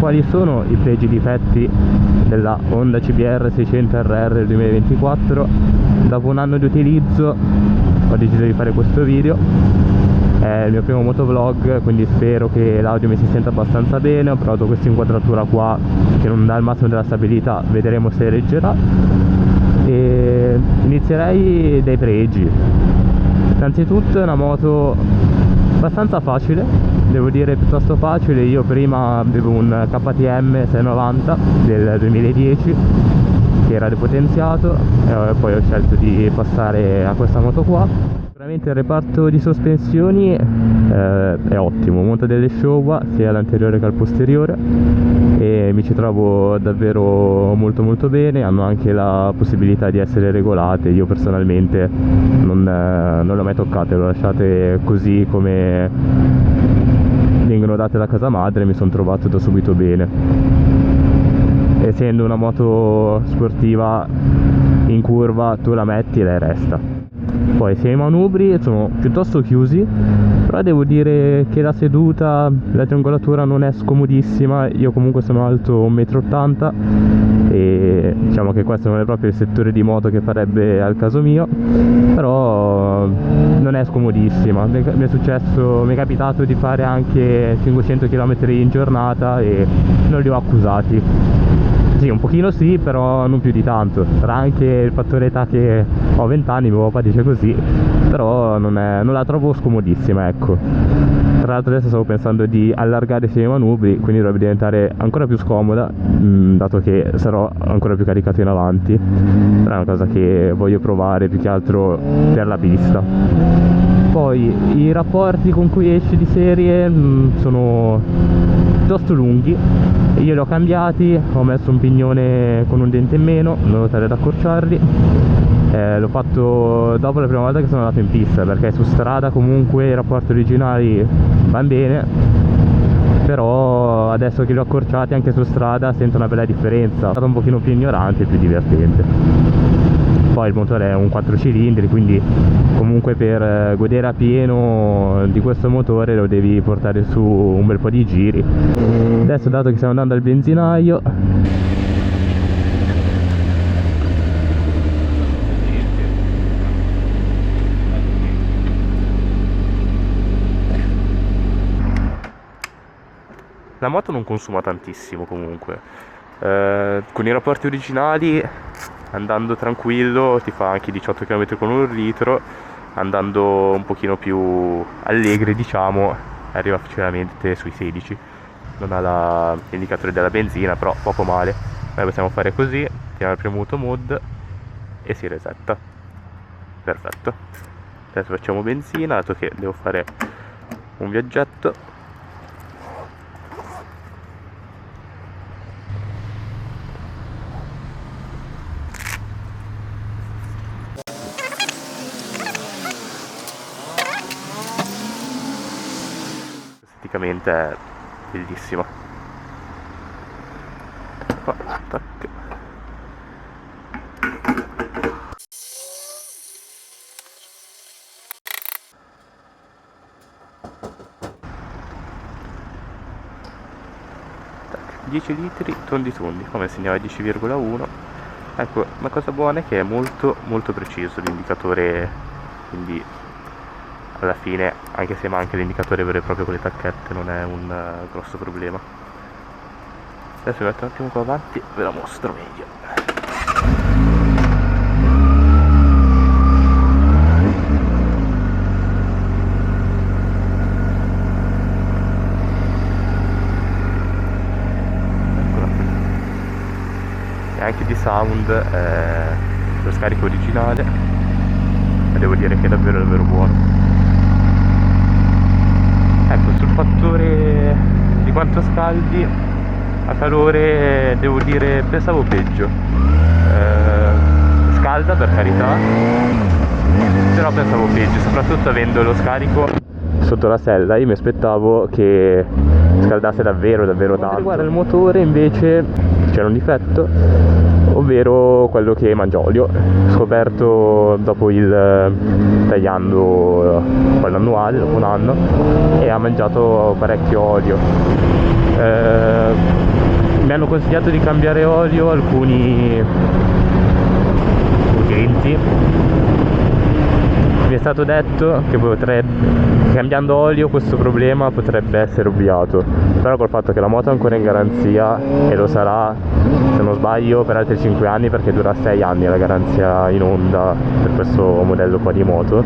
quali sono i pregi e difetti della Honda CBR 600RR del 2024. Dopo un anno di utilizzo ho deciso di fare questo video. È il mio primo motovlog, quindi spero che l'audio mi si senta abbastanza bene. Ho provato questa inquadratura qua che non dà il massimo della stabilità, vedremo se reggerà. E inizierei dai pregi. Innanzitutto è una moto abbastanza facile, devo dire piuttosto facile. Io prima avevo un KTM 690 del 2010 che era depotenziato e poi ho scelto di passare a questa moto qua. Sicuramente il reparto di sospensioni è ottimo, monta delle Showa sia all'anteriore che al posteriore e mi ci trovo davvero molto bene. Hanno anche la possibilità di essere regolate. Io personalmente non le ho mai toccate, le ho lasciate così come vengono date da casa madre, mi sono trovato da subito bene. Essendo una moto sportiva, in curva tu la metti e lei resta. Poi sia i manubri sono piuttosto chiusi, però devo dire che la seduta, la triangolatura non è scomodissima. Io comunque sono alto 1,80 m e diciamo che questo non è proprio il settore di moto che farebbe al caso mio, però non è scomodissima. Mi è capitato di fare anche 500 km in giornata e non li ho accusati. Sì, un pochino sì, però non più di tanto. Sarà anche il fattore età che ho 20 anni, mio papà dice così, però non la trovo scomodissima, ecco. Tra l'altro adesso stavo pensando di allargare sia i manubri, quindi dovrebbe diventare ancora più scomoda, dato che sarò ancora più caricato in avanti. Però è una cosa che voglio provare più che altro per la pista. Poi i rapporti con cui esce di serie sono piuttosto lunghi. Io li ho cambiati, ho messo un pignone con un dente in meno, non notare ad accorciarli. L'ho fatto dopo la prima volta che sono andato in pista, perché su strada comunque i rapporti originali vanno bene, però adesso che li ho accorciati anche su strada sento una bella differenza. È stato un pochino più ignorante e più divertente. Poi il motore è un 4 cilindri, quindi comunque per godere a pieno di questo motore lo devi portare su un bel po' di giri. Adesso, dato che stiamo andando al benzinaio, la moto non consuma tantissimo comunque. Con i rapporti originali, andando tranquillo, ti fa anche 18 km con 1 litro. Andando un pochino più allegri, diciamo, arriva facilmente sui 16. Non ha l'indicatore della benzina, però poco male. Noi possiamo fare così, tiriamo il premuto mode e si resetta. Perfetto. Adesso facciamo benzina, dato che devo fare un viaggetto. Esteticamente è bellissima. Oh, tac. Tac. 10 litri tondi, come segnava 10,1. Ecco, una cosa buona è che è molto preciso l'indicatore, quindi alla fine, anche se manca l'indicatore vero e proprio con le tacchette, non è un grosso problema. Adesso mi metto un attimo qua avanti e ve la mostro meglio. Eccola qui. E anche di sound lo scarico originale, e devo dire che è davvero buono. Ecco, sul fattore di quanto scaldi a calore, devo dire, pensavo peggio. Scalda per carità, però pensavo peggio, soprattutto avendo lo scarico sotto la sella. Io mi aspettavo che scaldasse davvero tanto. Per quanto riguarda il motore invece c'era un difetto, ovvero quello che mangia olio, scoperto dopo il tagliando quello annuale, dopo un anno, e ha mangiato parecchio olio. hanno consigliato di cambiare olio alcuni utenti. Mi è stato detto che cambiando olio questo problema potrebbe essere ovviato, però col fatto che la moto è ancora in garanzia e lo sarà, se non sbaglio, per altri 5 anni, perché dura 6 anni la garanzia in Honda per questo modello qua di moto,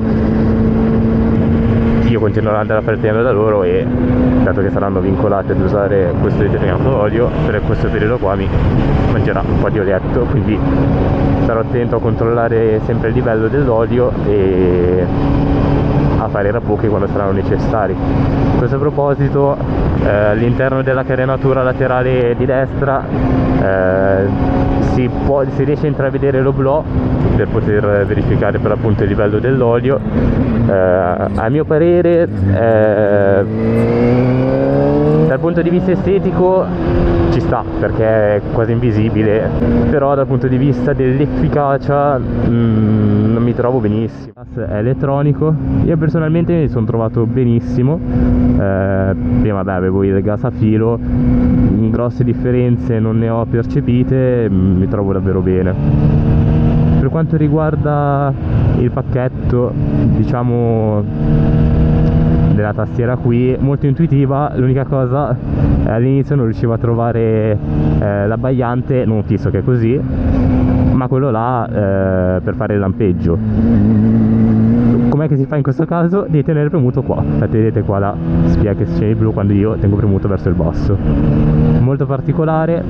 io continuerò ad andare a fare il triennio da loro e dato che saranno vincolati ad usare questo determinato olio, per questo periodo qua mi mangerà un po' di olietto, quindi starò attento a controllare sempre il livello dell'olio e a fare i rapocchi quando saranno necessari. A questo proposito, all'interno della carenatura laterale di destra si riesce a intravedere l'oblò per poter verificare per l'appunto il livello dell'olio. A mio parere, dal punto di vista estetico ci sta, perché è quasi invisibile, però dal punto di vista dell'efficacia non mi trovo benissimo. È elettronico, io personalmente mi sono trovato benissimo. Prima avevo il gas a filo, grosse differenze non ne ho percepite, mi trovo davvero bene. Per quanto riguarda il pacchetto, diciamo, della tastiera qui, molto intuitiva, l'unica cosa all'inizio non riuscivo a trovare l'abbagliante, non fisso che è così, ma quello là per fare il lampeggio. Com'è che si fa in questo caso? Devi tenere premuto qua, infatti vedete qua la spia che c'è in blu quando io tengo premuto verso il basso, molto particolare,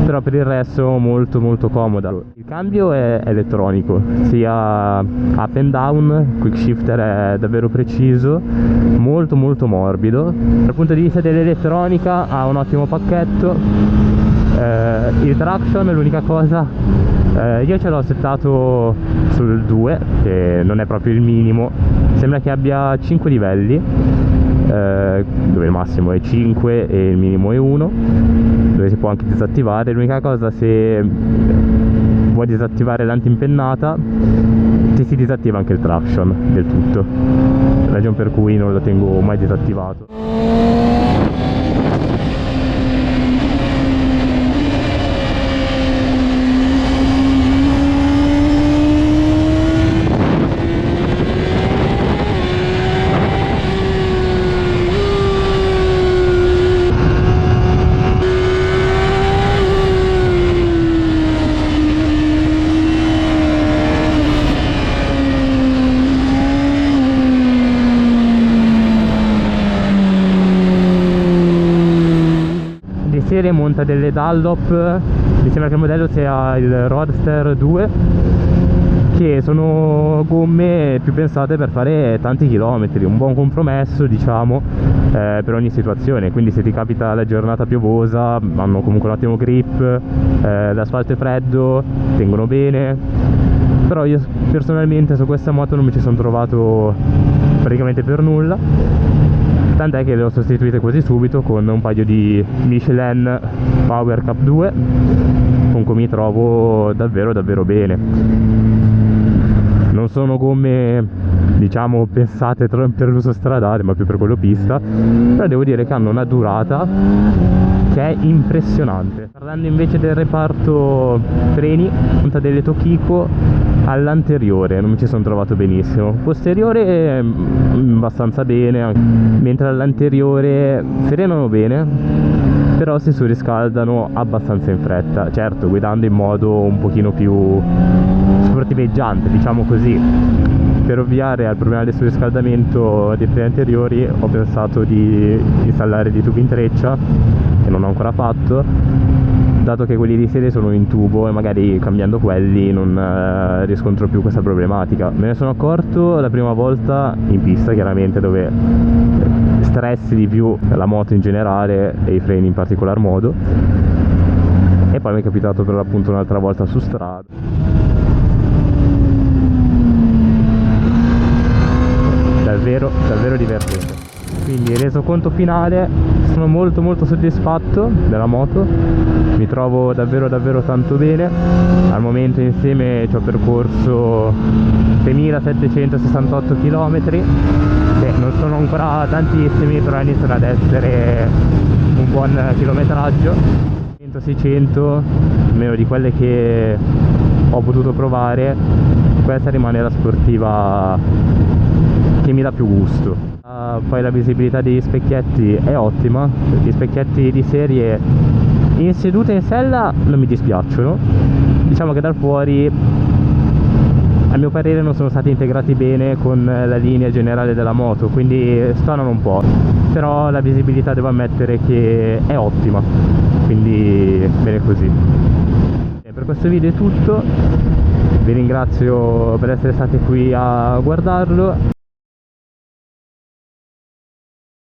però per il resto molto molto comoda. Il cambio è elettronico, sia up and down, quick shifter è davvero preciso, molto molto morbido. Dal punto di vista dell'elettronica ha un ottimo pacchetto. Il traction è l'unica cosa, io ce l'ho settato sul 2, che non è proprio il minimo, sembra che abbia 5 livelli, dove il massimo è 5 e il minimo è 1, dove si può anche disattivare. L'unica cosa, se vuoi disattivare l'antimpennata ti si disattiva anche il traction del tutto, ragione per cui non lo tengo mai disattivato. Monta delle Dunlop, mi sembra che il modello sia il Roadster 2, che sono gomme più pensate per fare tanti chilometri, un buon compromesso diciamo per ogni situazione, quindi se ti capita la giornata piovosa hanno comunque un ottimo grip, l'asfalto è freddo, tengono bene. Però io personalmente su questa moto non mi ci sono trovato praticamente per nulla, tant'è che le ho sostituite quasi subito con un paio di Michelin Power Cup 2 con cui mi trovo davvero davvero bene. Non sono gomme diciamo pensate per l'uso stradale, ma più per quello pista, però devo dire che hanno una durata che è impressionante. Parlando invece del reparto freni, punta delle Tokiko, all'anteriore non mi ci sono trovato benissimo, posteriore abbastanza bene, mentre all'anteriore frenano bene, però si surriscaldano abbastanza in fretta, certo guidando in modo un pochino più sportiveggiante diciamo così. Per ovviare al problema del surriscaldamento dei freni anteriori ho pensato di installare dei tubi in treccia, che non ho ancora fatto, dato che quelli di sede sono in tubo e magari cambiando quelli non riscontro più questa problematica. Me ne sono accorto la prima volta in pista, chiaramente, dove stressi di più la moto in generale e i freni in particolar modo, e poi mi è capitato per l'appunto un'altra volta su strada. Davvero davvero divertente. Quindi resoconto finale, sono molto molto soddisfatto della moto, mi trovo davvero davvero tanto bene. Al momento insieme ci ho percorso 6.768 km, che non sono ancora tantissimi, però iniziano ad essere un buon chilometraggio. 600, almeno di quelle che ho potuto provare, questa rimane la sportiva che mi dà più gusto. Poi la visibilità degli specchietti è ottima, gli specchietti di serie in seduta in sella non mi dispiacciono, diciamo che da fuori a mio parere non sono stati integrati bene con la linea generale della moto, quindi stonano un po', però la visibilità devo ammettere che è ottima, quindi bene così. E per questo video è tutto, vi ringrazio per essere stati qui a guardarlo.